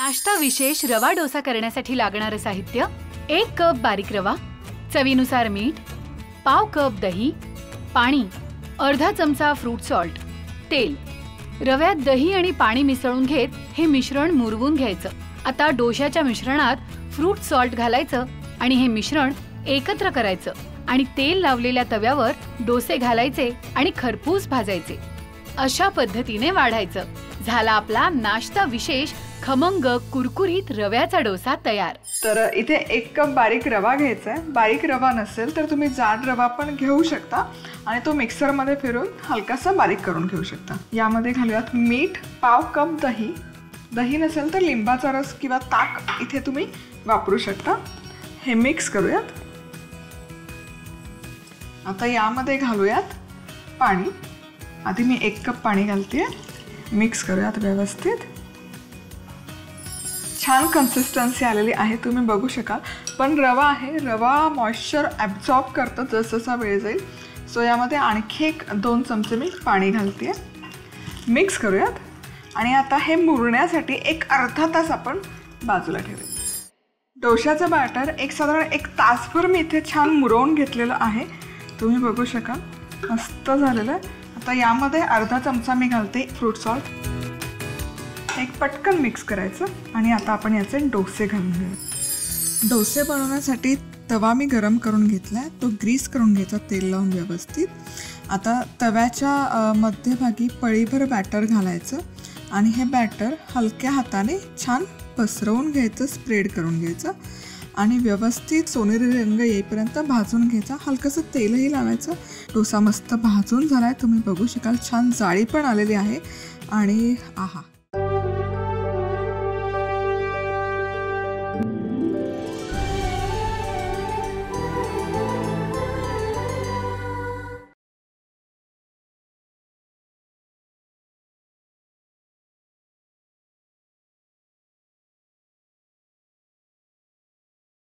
नाश्ता विशेष रवा डोसा करण्यासाठी लागणारे साहित्य: 1 कप बारीक रवा, चवीनुसार मीठ, पाव कप दही, पाणी, अर्धा चमचा फ्रूट सॉल्ट, तेल। रव्यात दही आणि पाणी मिसळून घेत हे मिश्रण मुरवून घ्यायचं। आता डोशाच्या मिश्रणात फ्रूट सॉल्ट घालायचं आणि हे मिश्रण एकत्र करायचं आणि तेल लावलेल्या तव्यावर डोसे घालायचे आणि खरपूस भाजायचे। अशा पद्धतीने वाढायचं। झाला आपला नाश्ता विशेष खमंग कुरकुरीत रव्याचा डोसा तयार। तर इथे 1 कप बारीक रवा घ्यायचा आहे। बारीक रवा नसेल तर तुम्ही जाड रवा पण घेऊ शकता आणि तो मिक्सर मध्ये फिरवून हलकासा बारीक करून घेऊ शकता। यामध्ये घालूयात मीठ, पाव कप दही, दही नसेल तर लिंबाचा रस किंवा ताक इथे तुम्ही वापरू शकता। हे मिक्स करूयात। आता यामध्ये घालूयात पाणी। आधी मी 1 कप पाणी घालते। मिक्स करूयात व्यवस्थित। छान कन्सिस्टन्सी आलेली आहे, तुम्ही बघू शकाल। पण रवा आहे, रवा मॉइश्चर ॲब्झॉर्ब करतं जसजसा वेळ जाईल। सो यामध्ये आणखी 2 चमचे मी पाणी घालते। मिक्स करूयात आणि आता हे मुरण्यासाठी एक अर्धा तास आपण बाजूला ठेवूया। डोशाचं बॅटर साधारण 1 तासभर मी इथे छान मुरवून घेतलेलं आहे, तुम्ही बघू शकाल। मस्त झालेलं आहे। आता यामध्ये अर्धा चमचा मी घालते फ्रूट सॉल्ट। एक पटकन मिक्स करायचं आणि आता आपण याचे डोसे घालून घेऊया। डोसे बनवण्यासाठी तवा मी गरम करून घेतला, तो ग्रीस करून घ्यायचा तेल लावून व्यवस्थित। आता तव्याच्या मध्यभागी पळीभर बॅटर घालायचं आणि हे बॅटर हलक्या हाताने छान पसरवून घ्यायचं, स्प्रेड करून घ्यायचं आणि व्यवस्थित सोनेरी रंग येईपर्यंत भाजून घ्यायचा। हलकंसं तेलही लावायचं। डोसा मस्त भाजून झालाय, तुम्ही बघू शकाल। छान जाळी पण आलेली आहे आणि आहा,